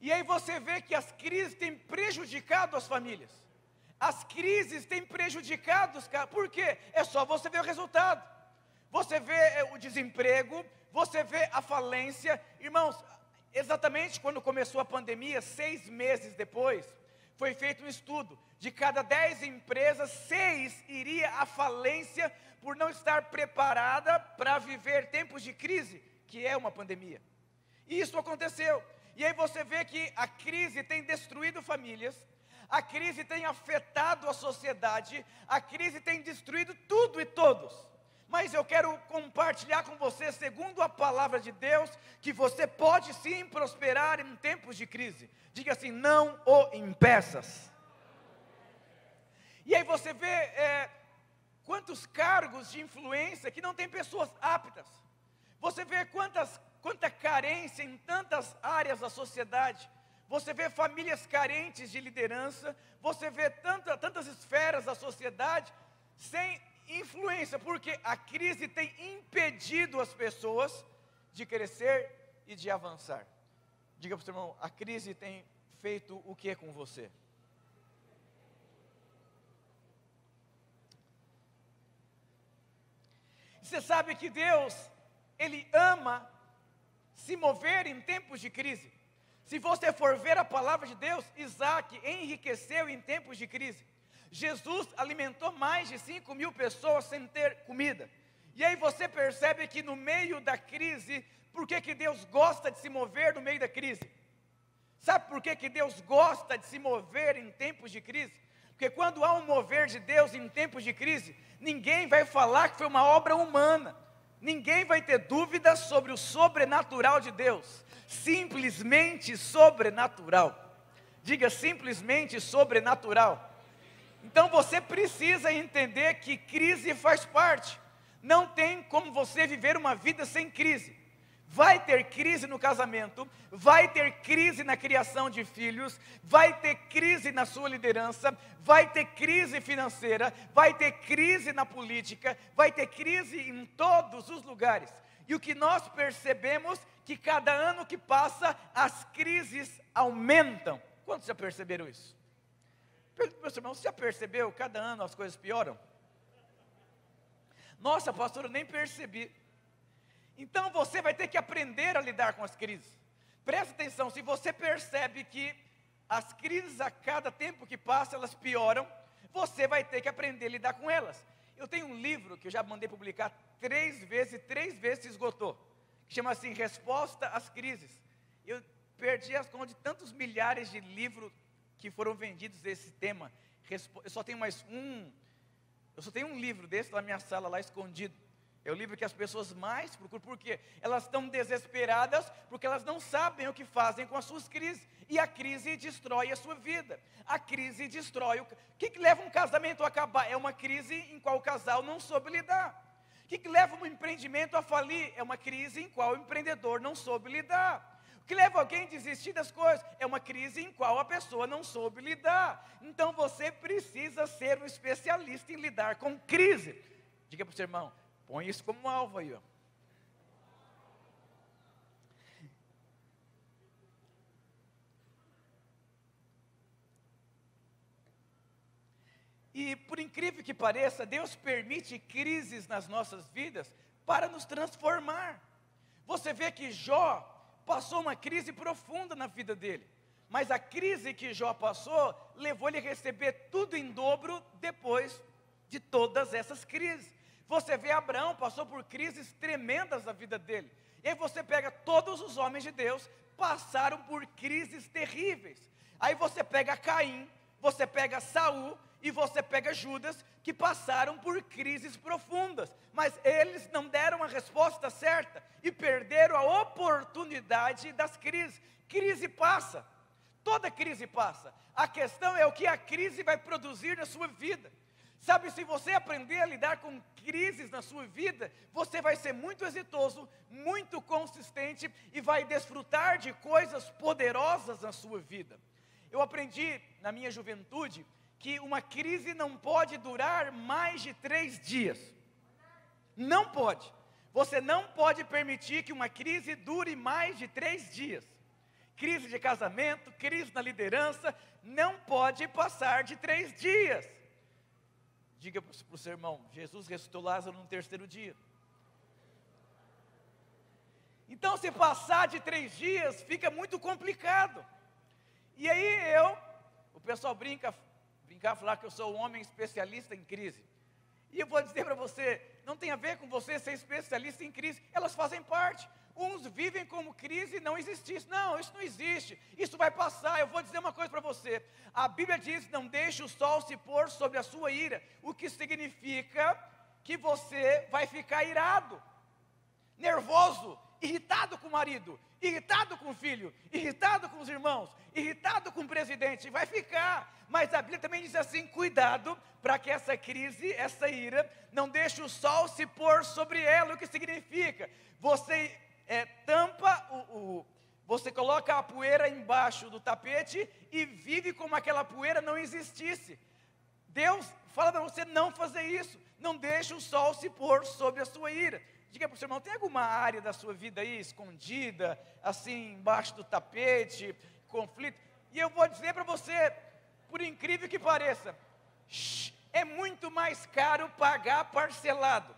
E aí você vê que as crises têm prejudicado as famílias. As crises têm prejudicado os caras. Por quê? É só você ver o resultado. Você vê o desemprego, você vê a falência. Irmãos, exatamente quando começou a pandemia, 6 meses depois, foi feito um estudo. De cada 10 empresas, 6 iria à falência por não estar preparada para viver tempos de crise, que é uma pandemia. E isso aconteceu. E aí você vê que a crise tem destruído famílias, a crise tem afetado a sociedade, a crise tem destruído tudo e todos. Mas eu quero compartilhar com você, segundo a palavra de Deus, que você pode sim prosperar em tempos de crise. Diga assim: não o impeças. E aí você vê quantos cargos de influência que não tem pessoas aptas. Você vê quanta carência em tantas áreas da sociedade. Você vê famílias carentes de liderança. Você vê tantas esferas da sociedade sem influência, porque a crise tem impedido as pessoas de crescer e de avançar. Diga para o seu irmão: a crise tem feito o que com você? Você sabe que Deus, Ele ama se mover em tempos de crise. Se você for ver a palavra de Deus, Isaac enriqueceu em tempos de crise. Jesus alimentou mais de 5.000 pessoas sem ter comida. E aí você percebe que no meio da crise, por que Deus gosta de se mover no meio da crise? Sabe por que Deus gosta de se mover em tempos de crise? Porque quando há um mover de Deus em tempos de crise, ninguém vai falar que foi uma obra humana. Ninguém vai ter dúvidas sobre o sobrenatural de Deus. Simplesmente sobrenatural. Diga: simplesmente sobrenatural. Então você precisa entender que crise faz parte. Não tem como você viver uma vida sem crise. Vai ter crise no casamento, vai ter crise na criação de filhos, vai ter crise na sua liderança, vai ter crise financeira, vai ter crise na política, vai ter crise em todos os lugares. E o que nós percebemos, que cada ano que passa, as crises aumentam. Quantos já perceberam isso? Pergunto para o meu irmão: você já percebeu, cada ano as coisas pioram? Nossa, pastor, eu nem percebi. Então você vai ter que aprender a lidar com as crises. Presta atenção, se você percebe que as crises a cada tempo que passa, elas pioram, você vai ter que aprender a lidar com elas. Eu tenho um livro que eu já mandei publicar 3 vezes, e 3 vezes se esgotou, que chama assim, Resposta às Crises. Eu perdi as contas de tantos milhares de livros que foram vendidos desse tema. Eu só tenho um livro desse na minha sala lá escondido. É o livro que as pessoas mais procuram, porque elas estão desesperadas, porque elas não sabem o que fazem com as suas crises, e a crise destrói a sua vida, a crise destrói o que leva um casamento a acabar? É uma crise em qual o casal não soube lidar. O que leva um empreendimento a falir? É uma crise em qual o empreendedor não soube lidar. O que leva alguém a desistir das coisas? É uma crise em qual a pessoa não soube lidar. Então você precisa ser um especialista em lidar com crise. Diga para o seu irmão: põe isso como alvo aí, ó. E por incrível que pareça, Deus permite crises nas nossas vidas para nos transformar. Você vê que Jó passou uma crise profunda na vida dele. Mas a crise que Jó passou levou ele a receber tudo em dobro depois de todas essas crises. Você vê Abraão passou por crises tremendas na vida dele. E aí você pega todos os homens de Deus, passaram por crises terríveis. Aí você pega Caim, você pega Saul e você pega Judas, que passaram por crises profundas. Mas eles não deram a resposta certa e perderam a oportunidade das crises. Crise passa, toda crise passa. A questão é o que a crise vai produzir na sua vida. Sabe, se você aprender a lidar com crises na sua vida, você vai ser muito exitoso, muito consistente e vai desfrutar de coisas poderosas na sua vida. Eu aprendi na minha juventude que uma crise não pode durar mais de 3 dias. Não pode. Você não pode permitir que uma crise dure mais de 3 dias. crise de casamento, crise na liderança, não pode passar de 3 dias. Diga para o seu irmão, Jesus ressuscitou Lázaro no 3º dia. Então, se passar de 3 dias, fica muito complicado. E aí o pessoal brincar, falar que eu sou um homem especialista em crise. E eu vou dizer para você, não tem a ver com você ser especialista em crise, elas fazem parte. Uns vivem como crise não existisse. Não, isso não existe, isso vai passar. Eu vou dizer uma coisa para você, a Bíblia diz, não deixe o sol se pôr sobre a sua ira, o que significa que você vai ficar irado, nervoso, irritado com o marido, irritado com o filho, irritado com os irmãos, irritado com o presidente, vai ficar. Mas a Bíblia também diz assim, cuidado para que essa crise, essa ira, não deixe o sol se pôr sobre ela. O que significa? Você você coloca a poeira embaixo do tapete e vive como aquela poeira não existisse. Deus fala para você não fazer isso, não deixe o sol se pôr sobre a sua ira. Diga para o seu irmão, tem alguma área da sua vida aí escondida, assim, embaixo do tapete, conflito? E eu vou dizer para você, por incrível que pareça, é muito mais caro pagar parcelado.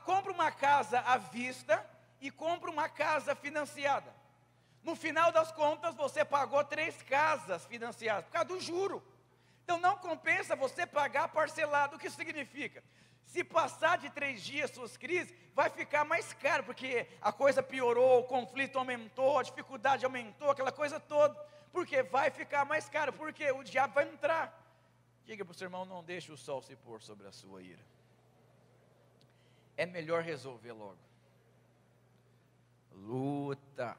Compra uma casa à vista e compra uma casa financiada. No final das contas, você pagou 3 casas financiadas, por causa do juro. Então não compensa você pagar parcelado. O que isso significa? Se passar de 3 dias suas crises, vai ficar mais caro, porque a coisa piorou, o conflito aumentou, a dificuldade aumentou, aquela coisa toda. Porque vai ficar mais caro, porque o diabo vai entrar. Diga para o seu irmão, não deixe o sol se pôr sobre a sua ira. É melhor resolver logo. Luta.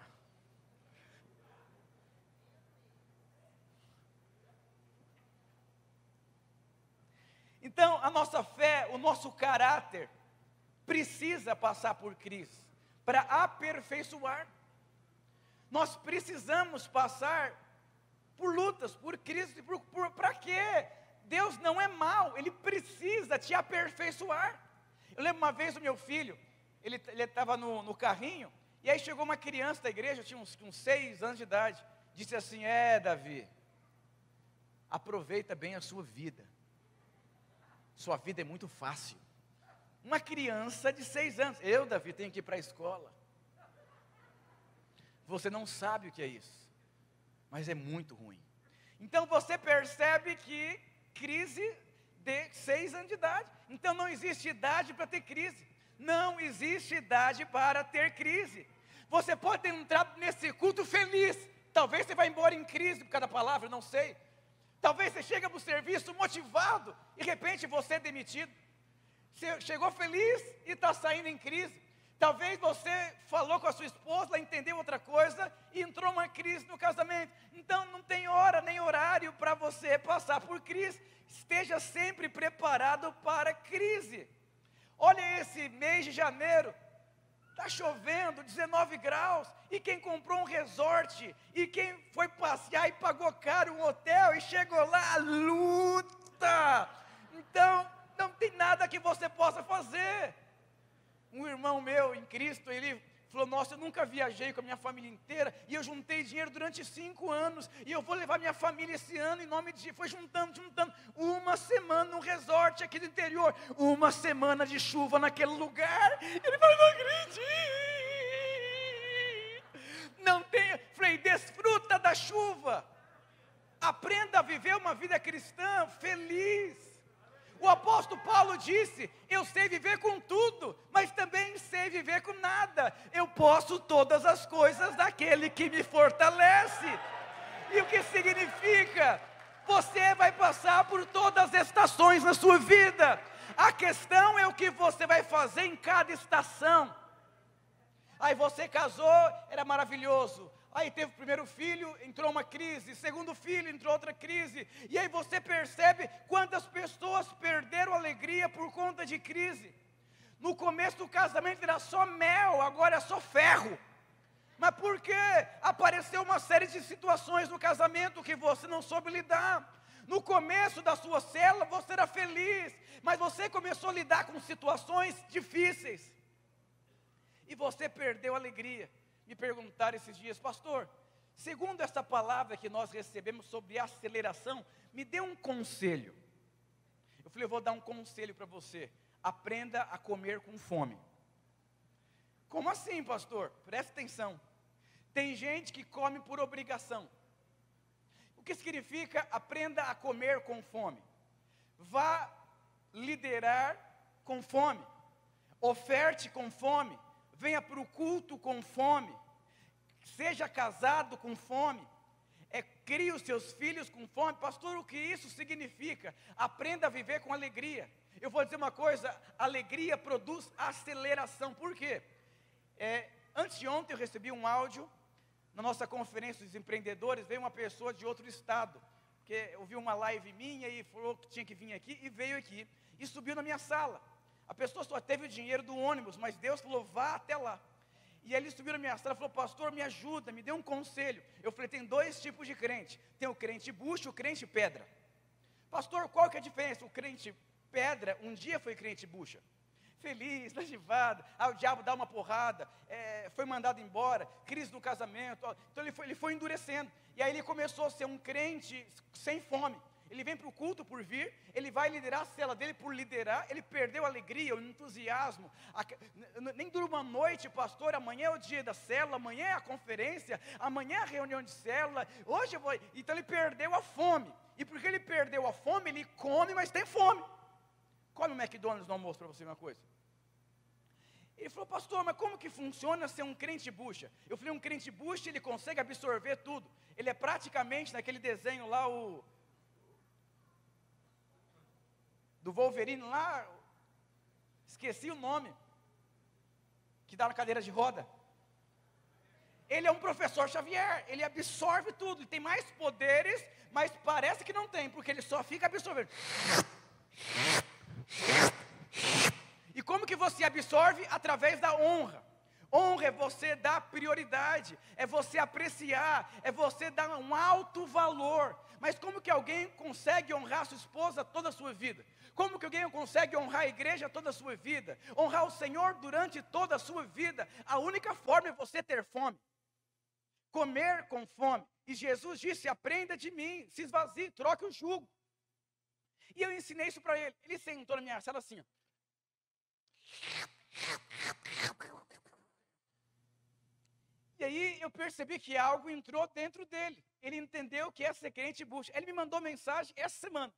Então, a nossa fé, o nosso caráter, precisa passar por crise, para aperfeiçoar. Nós precisamos passar por lutas, por crises, para quê? Deus não é mau, Ele precisa te aperfeiçoar. Eu lembro uma vez o meu filho, ele estava no carrinho, e aí chegou uma criança da igreja, tinha uns 6 anos de idade, disse assim, Davi, aproveita bem a sua vida. Sua vida é muito fácil. Uma criança de 6 anos. Eu, Davi, tenho que ir para a escola. Você não sabe o que é isso. Mas é muito ruim. Então você percebe que crise de 6 anos de idade. Então não existe idade para ter crise. Não existe idade para ter crise. Você pode entrar nesse culto feliz. Talvez você vá embora em crise por causa da palavra, não sei. Talvez você chegue para o serviço motivado e de repente você é demitido. Você chegou feliz e está saindo em crise. Talvez você falou com a sua esposa, ela entendeu outra coisa e entrou uma crise no casamento. Então não tem hora nem horário para você passar por crise. Esteja sempre preparado para crise. Olha esse mês de janeiro. Está chovendo, 19 graus, e quem comprou um resort, e quem foi passear e pagou caro um hotel, e chegou lá, luta. Então, não tem nada que você possa fazer. Um irmão meu em Cristo, ele falou, nossa, eu nunca viajei com a minha família inteira, e eu juntei dinheiro durante 5 anos, e eu vou levar minha família esse ano, em nome de, foi juntando, uma semana num resort aqui do interior, uma semana de chuva naquele lugar, ele falou, não acredito, não tem, falei, desfruta da chuva, aprenda a viver uma vida cristã feliz. O apóstolo Paulo disse, eu sei viver com tudo, mas também sei viver com nada. Eu posso todas as coisas daquele que me fortalece. E o que significa? Você vai passar por todas as estações na sua vida. A questão é o que você vai fazer em cada estação. Aí você casou, era maravilhoso. Aí teve o primeiro filho, entrou uma crise, segundo filho, entrou outra crise, e aí você percebe quantas pessoas perderam alegria por conta de crise. No começo do casamento era só mel, agora é só ferro. Mas por quê? Apareceu uma série de situações no casamento que você não soube lidar. No começo da sua célula você era feliz, mas você começou a lidar com situações difíceis, e você perdeu a alegria. me perguntaram esses dias: pastor, segundo essa palavra que nós recebemos sobre aceleração, me dê um conselho. Eu falei: eu vou dar um conselho para você: aprenda a comer com fome. Como assim, pastor? Presta atenção. Tem gente que come por obrigação. O que significa aprenda a comer com fome? Vá liderar com fome, oferte com fome, venha para o culto com fome, seja casado com fome, crie os seus filhos com fome. Pastor, o que isso significa? Aprenda a viver com alegria. Eu vou dizer uma coisa: alegria produz aceleração. Por quê? Antes de ontem eu recebi um áudio, na nossa conferência dos empreendedores, veio uma pessoa de outro estado, que ouviu uma live minha e falou que tinha que vir aqui, e veio aqui, e subiu na minha sala. A pessoa só teve o dinheiro do ônibus, mas Deus falou: vá até lá. E ele subiu na minha sala e falou: pastor, me ajuda, me dê um conselho. Eu falei: tem dois tipos de crente, tem o crente bucha e o crente pedra. Pastor, qual que é a diferença? O crente pedra um dia foi crente bucha, feliz, motivado, o diabo dá uma porrada, foi mandado embora, crise no casamento, então ele foi endurecendo, e aí ele começou a ser um crente sem fome. Ele vem para o culto por vir, ele vai liderar a cela dele por liderar, ele perdeu a alegria, o entusiasmo, nem dura uma noite, pastor, amanhã é o dia da célula, amanhã é a conferência, amanhã é a reunião de célula, hoje eu vou, então ele perdeu a fome, e porque ele perdeu a fome, ele come, mas tem fome. Come o McDonald's no almoço para você ver uma coisa. Ele falou: pastor, mas como que funciona ser um crente bucha? Eu falei: um crente bucha, ele consegue absorver tudo, ele é praticamente naquele desenho lá, do Wolverine lá, esqueci o nome, que dá na cadeira de roda. Ele é um professor Xavier, ele absorve tudo, ele tem mais poderes, mas parece que não tem, porque ele só fica absorvendo. E como que você absorve? Através da honra. Honra é você dar prioridade, é você apreciar, é você dar um alto valor. Mas como que alguém consegue honrar sua esposa toda a sua vida? Como que alguém consegue honrar a igreja toda a sua vida? Honrar o Senhor durante toda a sua vida? A única forma é você ter fome. Comer com fome. E Jesus disse: aprenda de mim, se esvazie, troque o jugo. E eu ensinei isso para ele. Ele sentou na minha sala assim, ó. E aí eu percebi que algo entrou dentro dele. Ele entendeu que é ser crente bucha. Ele me mandou mensagem essa semana.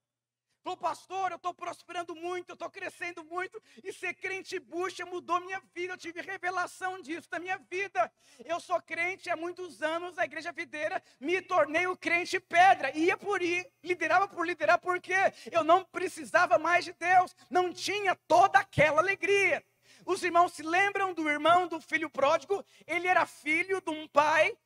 Falou: pastor, eu estou prosperando muito, eu estou crescendo muito, e ser crente bucha mudou minha vida, eu tive revelação disso na minha vida. Eu sou crente há muitos anos, na igreja videira, me tornei o crente pedra, ia por ir, liderava por liderar, porque eu não precisava mais de Deus, não tinha toda aquela alegria. Os irmãos se lembram do irmão do filho pródigo? Ele era filho de um pai,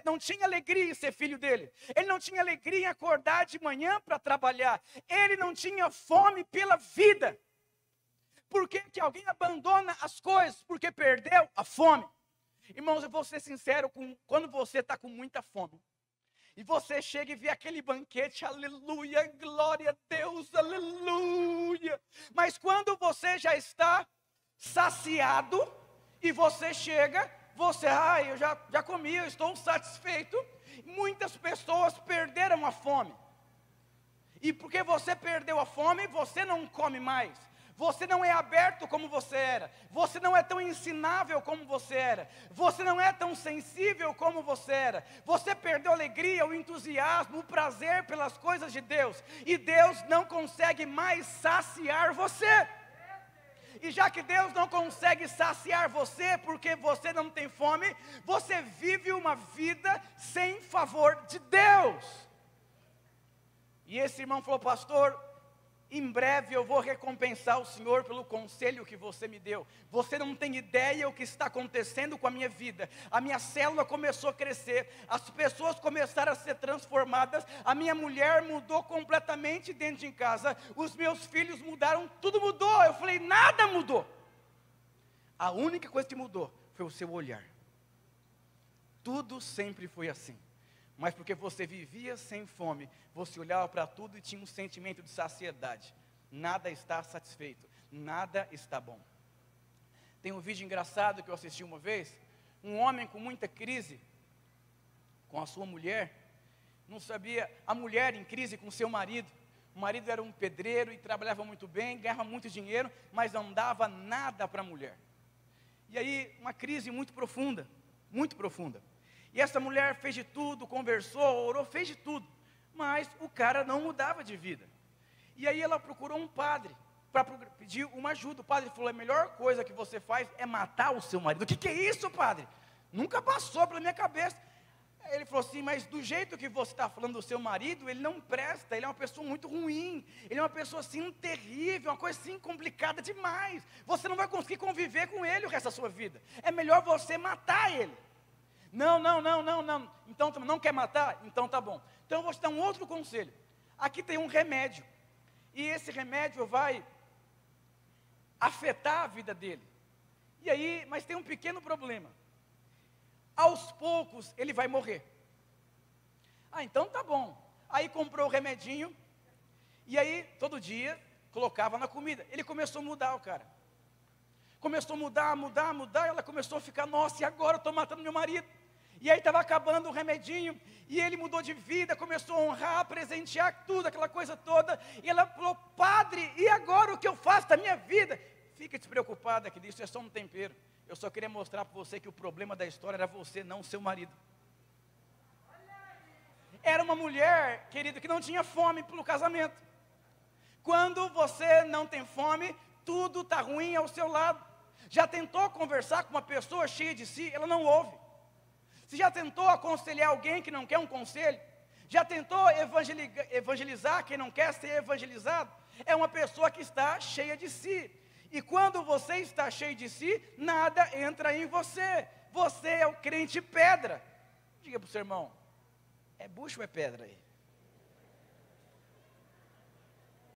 não tinha alegria em ser filho dele. Ele não tinha alegria em acordar de manhã para trabalhar. Ele não tinha fome pela vida. Por que que alguém abandona as coisas? Porque perdeu a fome. Irmãos, eu vou ser sincero, quando você está com muita fome, e você chega e vê aquele banquete, aleluia, glória a Deus, aleluia. Mas quando você já está saciado, e você chega, eu já comi, eu estou satisfeito. Muitas pessoas perderam a fome. E porque você perdeu a fome, você não come mais. Você não é aberto como você era. Você não é tão ensinável como você era. Você não é tão sensível como você era. Você perdeu a alegria, o entusiasmo, o prazer pelas coisas de Deus. E Deus não consegue mais saciar você. E já que Deus não consegue saciar você, porque você não tem fome, você vive uma vida sem favor de Deus. E esse irmão falou: pastor, em breve eu vou recompensar o Senhor pelo conselho que você me deu. Você não tem ideia o que está acontecendo com a minha vida. A minha célula começou a crescer, as pessoas começaram a ser transformadas, a minha mulher mudou completamente dentro de casa, os meus filhos mudaram, tudo mudou. Eu falei: nada mudou. A única coisa que mudou foi o seu olhar. Tudo sempre foi assim. Mas porque você vivia sem fome, você olhava para tudo e tinha um sentimento de saciedade. Nada está satisfeito, nada está bom. Tem um vídeo engraçado que eu assisti uma vez, Um homem com muita crise com a sua mulher, não sabia, a mulher em crise com seu marido. O marido era um pedreiro e trabalhava muito bem, ganhava muito dinheiro, mas não dava nada para a mulher. E aí, uma crise muito profunda, muito profunda. E essa mulher fez de tudo, conversou, orou, fez de tudo, mas o cara não mudava de vida. E aí ela procurou um padre para pedir uma ajuda. O padre falou: a melhor coisa que você faz é matar o seu marido. O que é isso, padre? Nunca passou pela minha cabeça. Ele falou assim: mas do jeito que você está falando do seu marido, ele não presta, ele é uma pessoa muito ruim, ele é uma pessoa assim terrível, uma coisa assim complicada demais. Você não vai conseguir conviver com ele o resto da sua vida. É melhor você matar ele. Não. Então não quer matar? Então tá bom. Então eu vou te dar um outro conselho. Aqui tem um remédio. E esse remédio vai afetar a vida dele. E aí, mas tem um pequeno problema. Aos poucos ele vai morrer. Ah, então tá bom. Aí comprou o remedinho. E aí, todo dia, colocava na comida. Ele começou a mudar, o cara. Começou a mudar. Ela começou a ficar: nossa, e agora eu estou matando meu marido. E aí estava acabando o remedinho. E ele mudou de vida, começou a honrar, presentear tudo, aquela coisa toda. E ela falou: padre, e agora o que eu faço da minha vida? Fica despreocupada, que isso é só um tempero. Eu só queria mostrar para você que o problema da história era você, não o seu marido. Era uma mulher, querido, que não tinha fome pelo casamento. Quando você não tem fome, tudo está ruim ao seu lado. Já tentou conversar com uma pessoa cheia de si? Ela não ouve. Você já tentou aconselhar alguém que não quer um conselho? Já tentou evangelizar quem não quer ser evangelizado? É uma pessoa que está cheia de si. E quando você está cheio de si, nada entra em você. Você é o crente pedra. Diga para o seu irmão: é bucho ou é pedra aí?